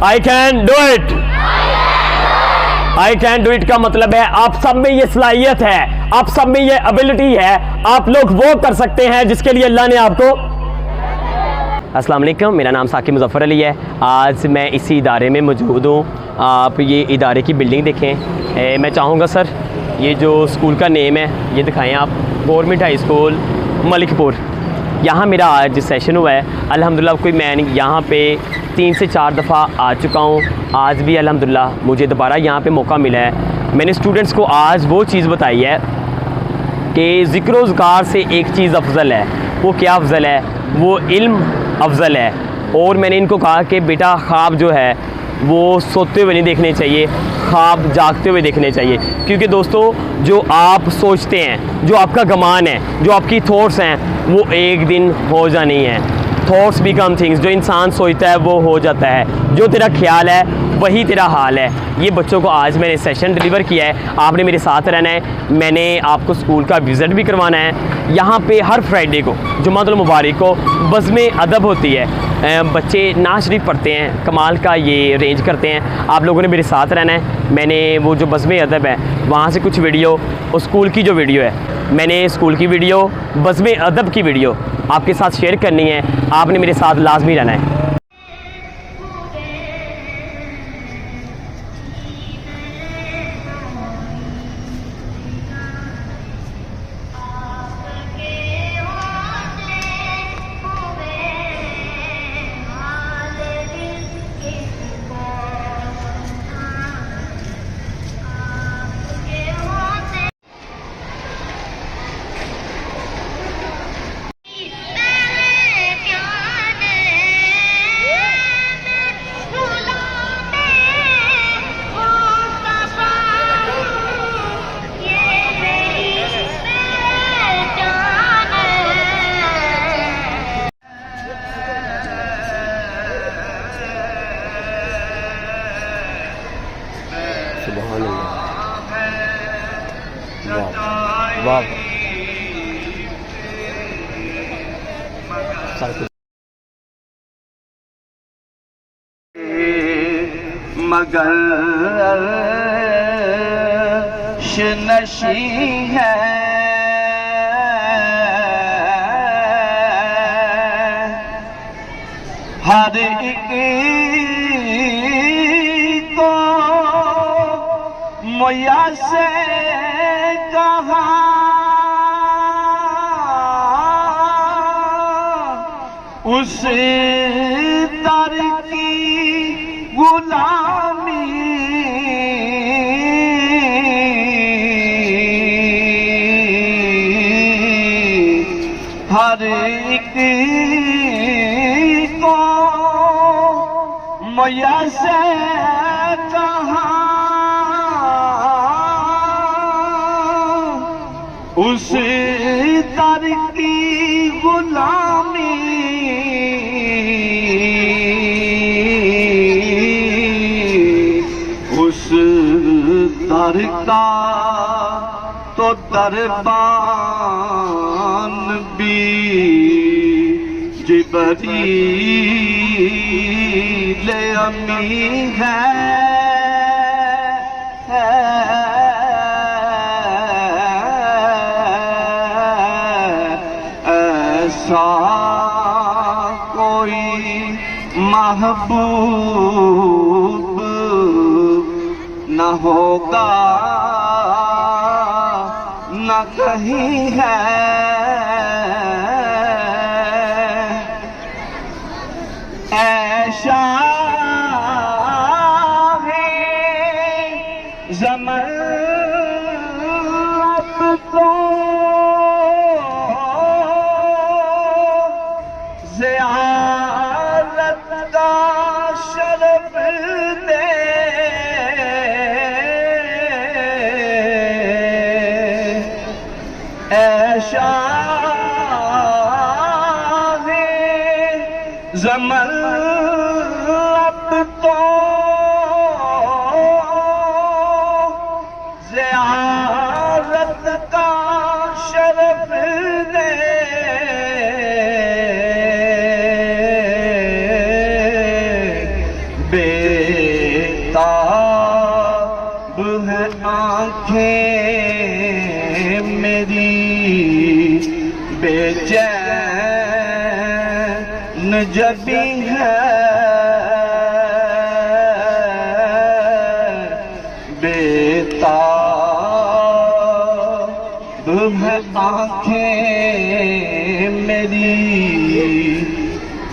I can do it. I can do it का मतलब है आप सब में ये सलाहियत है, आप सब में ये एबिलिटी है, आप लोग वो कर सकते हैं जिसके लिए अल्लाह ने आपको। अस्सलाम वालेकुम, मेरा नाम साकिब मुज़फ़्फ़र अली है। आज मैं इसी इदारे में मौजूद हूँ। आप ये इदारे की बिल्डिंग देखें। मैं चाहूँगा सर ये जो स्कूल का नेम है ये दिखाएं आप, गवर्नमेंट हाई स्कूल मलिकपुर। यहाँ मेरा आज सेशन हुआ है अल्हम्दुलिल्लाह। कोई मैं यहाँ पे 3 से 4 दफ़ा आ चुका हूँ। आज भी अल्हम्दुलिल्लाह मुझे दोबारा यहाँ पे मौका मिला है। मैंने स्टूडेंट्स को आज वो चीज़ बताई है कि ज़िक्र ज़कार से एक चीज़ अफजल है। वो क्या अफजल है? वो इल्म अफजल है। और मैंने इनको कहा कि बेटा ख्वाब जो है वो सोते हुए नहीं देखने चाहिए, ख्वाब जागते हुए देखने चाहिए। क्योंकि दोस्तों जो आप सोचते हैं, जो आपका गमान है, जो आपकी थॉट्स हैं, वो एक दिन हो जानी है। Thoughts become things. जो इंसान सोचता है वो हो जाता है। जो तेरा ख्याल है वही तेरा हाल है। ये बच्चों को आज मैंने सेशन डिलीवर किया है। आपने मेरे साथ रहना है। मैंने आपको स्कूल का विज़िट भी करवाना है। यहाँ पे हर फ्राइडे को जुम्मतुल मुबारक को बज़्म अदब होती है। बच्चे नात शरीफ पढ़ते हैं, कमाल का ये अरेंज करते हैं। आप लोगों ने मेरे साथ रहना है। मैंने वो जो बज़्म अदब है वहाँ से कुछ वीडियो और स्कूल की जो वीडियो है, मैंने स्कूल की वीडियो, बज़्म अदब की वीडियो आपके साथ शेयर करनी है। आपने मेरे साथ लाजमी रहना है। सुभान अल्लाह, वाह वाह। मगर नशी है हर एक को मोया से कहा उस दर की गुलामी हर एक को मोया से कहा उस दर की गुलामी उस दर का तो दरबान भी जिबरील अमी है। ऐसा कोई महबूब न होगा न कहीं है। ऐसा है ज़मन अब तो ज़ियारत का शरफ दे। ऐसा है ज़मन अब तो ज़ियारत का शरफ दे। बे बेताब है आंखें मेरी, बेचैन जबी है, बेताब है आंखें मेरी,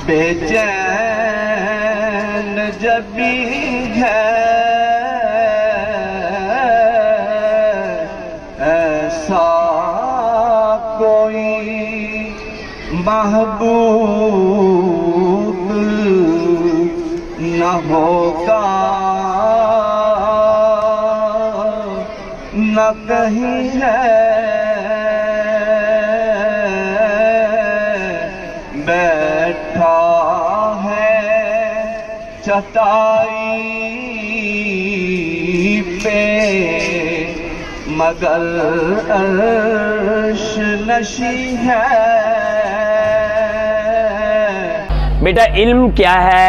बेचैन जबी है, ऐसा कोई महबूब न होगा, न कहीं है, बैठा है चटाई पे मगर अर्श नशी है। बेटा इल्म क्या है,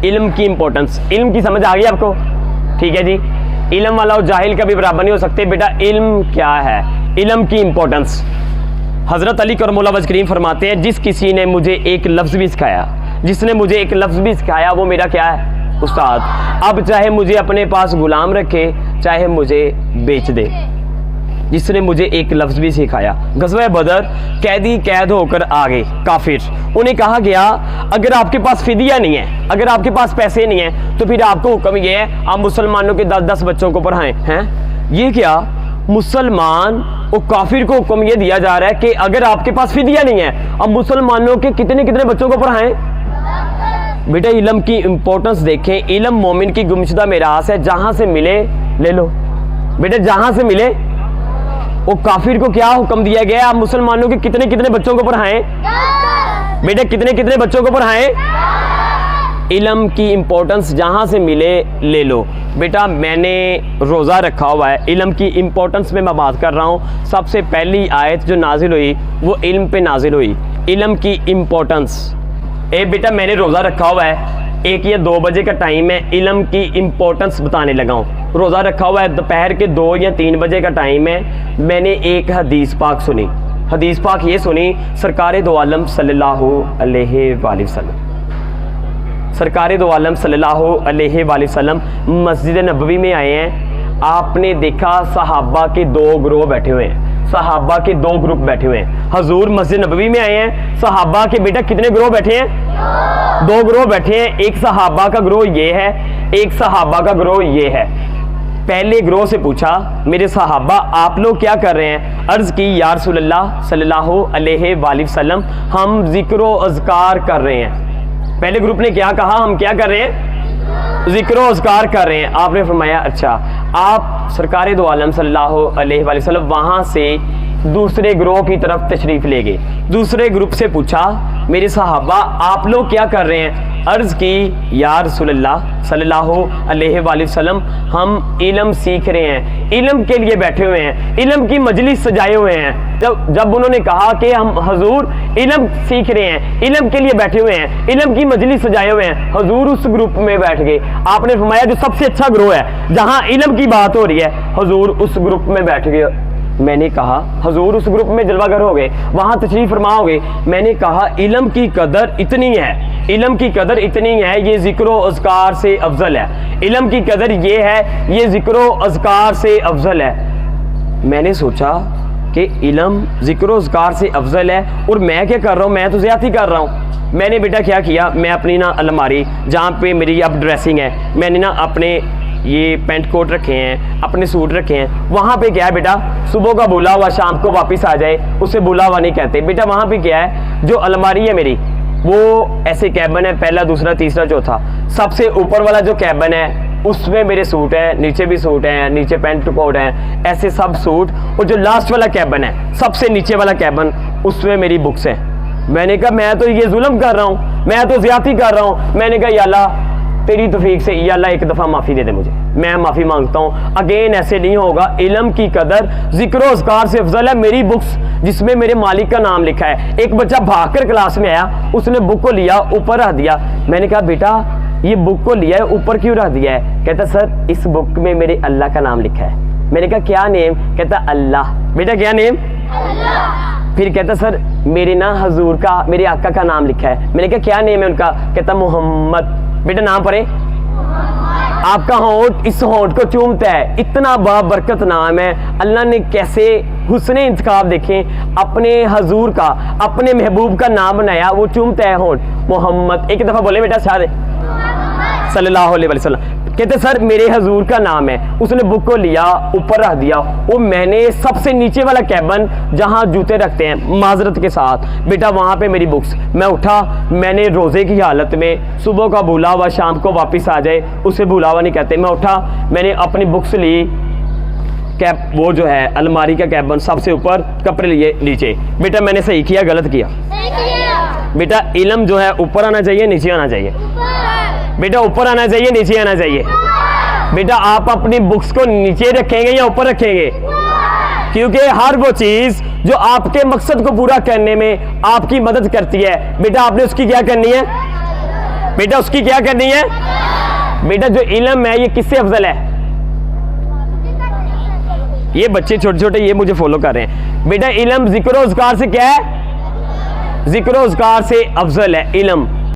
इल्म की इंपॉर्टेंस, इल्म की समझ आ गई आपको? ठीक है जी, इल्म वाला और जाहिल का भी बराबर नहीं हो सकते। बेटा इल्म क्या है, इल्म की इंपॉर्टेंस। हजरत अली करमुल्लाह वजह करीम फरमाते हैं, जिस किसी ने मुझे एक लफ्ज़ भी सिखाया, जिसने मुझे एक लफ्ज़ भी सिखाया वो मेरा क्या है? उस्ताद। अब चाहे मुझे अपने पास गुलाम रखे, चाहे मुझे बेच दे, जिसने मुझे एक लफ्ज़ भी सिखाया। ग़ज़वा बदर कैदी कैद होकर आ गए काफिर, उन्हें कहा गया अगर आपके पास फिदिया नहीं है, अगर आपके पास पैसे नहीं है तो फिर आपको हुक्म ये है आप मुसलमानों के 10-10 बच्चों को पढ़ाएं। हैं ये क्या? मुसलमान और काफिर को हुक्म ये दिया जा रहा है कि अगर आपके पास फिदिया नहीं है अब मुसलमानों के कितने कितने बच्चों को पढ़ाएं। बेटा इल्म की इंपॉर्टेंस देखें, इल्म मोमिन की गुमशुदा मिरास है, जहां से मिले ले लो। बेटा जहां से मिले, वो काफिर को क्या हुक्म दिया गया? आप मुसलमानों के कितने कितने बच्चों को पढ़ाएं? बेटा कितने कितने बच्चों को पढ़ाएं? इल्म की इंपॉर्टेंस जहां से मिले ले लो। बेटा मैंने रोज़ा रखा हुआ है, इल्म की इंपॉर्टेंस में मैं बात कर रहा हूँ। सबसे पहली आयत जो नाजिल हुई वो इल्म पे नाजिल हुई, इल्म की इंपॉर्टेंस। बेटा मैंने रोज़ा रखा हुआ है, 1 या 2 बजे का टाइम है, इल्म की इंपॉर्टेंस बताने लगा हूँ। रोज़ा रखा हुआ है, दोपहर के 2 या 3 बजे का टाइम है, मैंने एक हदीस पाक सुनी। हदीस पाक ये सुनी, सरकार दो आलम सल्लल्लाहु अलैहि वसल्लम, सरकार दो आलम सल्लल्लाहु अलैहि वसल्लम मस्जिद नबवी में आए हैं। आपने देखा सहाबा के 2 ग्रोह बैठे हुए हैं, सहाबा के 2 ग्रुप बैठे हुए हैं। हजूर मस्जिद नबवी में आए हैं, सहाबा के बेटा कितने ग्रोह बैठे हैं? 2 ग्रोह बैठे हैं। एक सहाबा का ग्रोह ये है, एक सहाबा का ग्रोह ये है। पहले ग्रोह से पूछा मेरे सहाबा आप लोग क्या कर रहे हैं? अर्ज की या रसूलल्लाह सल्लल्लाहु अलैहि वसल्लम हम जिक्र अज़कार कर रहे हैं। पहले ग्रुप ने क्या कहा? हम क्या कर रहे हैं? जिक्र अज़कार कर रहे हैं। आपने फरमाया अच्छा, आप सरकार दो आलम सल्लल्लाहु अलैहि वसल्लम वहाँ से दूसरे ग्रोह की तरफ तशरीफ़ ले गए। दूसरे ग्रुप से पूछा मेरे सहाबा आप लोग क्या कर रहे हैं? अर्ज़ की या रसूलल्लाह सल्लल्लाहु अलैहि वसल्लम हम इल्म सीख रहे हैं, इल्म के लिए बैठे हुए हैं, इल्म की मजलिस सजाए हुए हैं। जब उन्होंने कहा कि हम हजूर इल्म सीख रहे हैं, इल्म के लिए बैठे हुए हैं, इल्म की मजलिस सजाए हुए हैं, हजूर उस ग्रुप में बैठ गए। आपने फरमाया जो सबसे अच्छा ग्रोह है जहाँ इल्म की बात हो रही है, हजूर उस ग्रुप में बैठ गए। मैंने कहा हजूर उस ग्रुप में जलवागर हो गए, वहाँ तशरीफ फरमाओगे? मैंने कहा इल्म की कदर इतनी है, इल्म की कदर इतनी है, ये जिक्र अज़कार से अफजल है। इल्म की कदर ये है, ये जिक्र अज़कार से अफजल है। मैंने सोचा कि इल्म जिक्र अज़कार से अफजल है और मैं क्या कर रहा हूँ? मैं तो ज़्यादती कर रहा हूँ। मैंने बेटा क्या किया, मैं अपनी ना अलमारी जहाँ पे मेरी अब ड्रेसिंग है, मैंने ना अपने ये पेंट कोट रखे हैं, अपने सूट रखे हैं, वहाँ पे क्या है बेटा, सुबह का बुला हुआ शाम को वापस आ जाए उसे बुला हुआ नहीं कहते। बेटा वहाँ पे क्या है, जो अलमारी है मेरी वो ऐसे कैबिन है, पहला दूसरा तीसरा चौथा, सबसे ऊपर वाला जो कैबिन है उसमें मेरे सूट है, नीचे भी सूट है, नीचे पेंट कोट है, ऐसे सब सूट। और जो लास्ट वाला कैबिन है, सबसे नीचे वाला कैबिन, उसमें मेरी बुक्स है। मैंने कहा मैं तो ये जुल्म कर रहा हूँ, मैं तो ज़्यादती कर रहा हूँ। मैंने कहा या अल्लाह तेरी तौफीक से या अल्लाह एक दफ़ा माफ़ी दे दे मुझे, मैं माफ़ी मांगता हूँ, अगेन ऐसे नहीं होगा। इल्म की कदर जिक्र अज़कार से अफजल है। मेरी बुक्स जिसमें मेरे मालिक का नाम लिखा है, एक बच्चा भागकर क्लास में आया, उसने बुक को लिया ऊपर रख दिया। मैंने कहा बेटा ये बुक को लिया है ऊपर क्यों रख दिया है? कहता सर इस बुक में मेरे अल्लाह का नाम लिखा है। मैंने कहा क्या नेम? कहता अल्लाह। बेटा क्या नेम? अल्लाह। फिर कहता सर मेरे ना हजूर का, मेरे आका का नाम लिखा है। मैंने कहा क्या नेम है उनका? कहता मोहम्मद। बेटा नाम पढ़े। आपका होंठ इस होंठ को चूमता है, इतना बाबरकत नाम है। अल्लाह ने कैसे हुस्ने इंतखाब देखें, अपने हजूर का, अपने महबूब का नाम बनाया, वो चूमता है होंठ मोहम्मद। एक दफा बोले बेटा सारे सल्लल्लाहु अलैहि वसल्लम। कहते सर मेरे हजूर का नाम है। उसने बुक को लिया ऊपर रख दिया। वो मैंने सबसे नीचे वाला कैबिन जहां जूते रखते हैं माजरत के साथ, बेटा वहां पे मेरी बुक्स। मैं उठा, मैंने रोजे की हालत में, सुबह का भूला हुआ शाम को वापस आ जाए उसे भूला हुआ नहीं कहते। मैं उठा, मैंने अपनी बुक्स ली, कैब वो जो है अलमारी का कैबिन सबसे ऊपर, कपड़े लिए नीचे। बेटा मैंने सही किया गलत किया? बेटा इल्म जो है ऊपर आना चाहिए नीचे आना चाहिए? बेटा ऊपर आना चाहिए नीचे आना चाहिए? बेटा आप अपनी बुक्स को नीचे रखेंगे या ऊपर रखेंगे? क्योंकि हर वो चीज जो आपके मकसद को पूरा करने में आपकी मदद करती है, बेटा आपने उसकी क्या करनी है? बेटा उसकी क्या करनी है? बेटा जो इल्म है ये किससे अफजल है? ये बच्चे छोटे छोटे ये मुझे फॉलो कर रहे हैं। बेटा इल्म जिक्र-ओ-अज़कार से क्या है? जिक्र-ओ-अज़कार से अफजल है इल्म।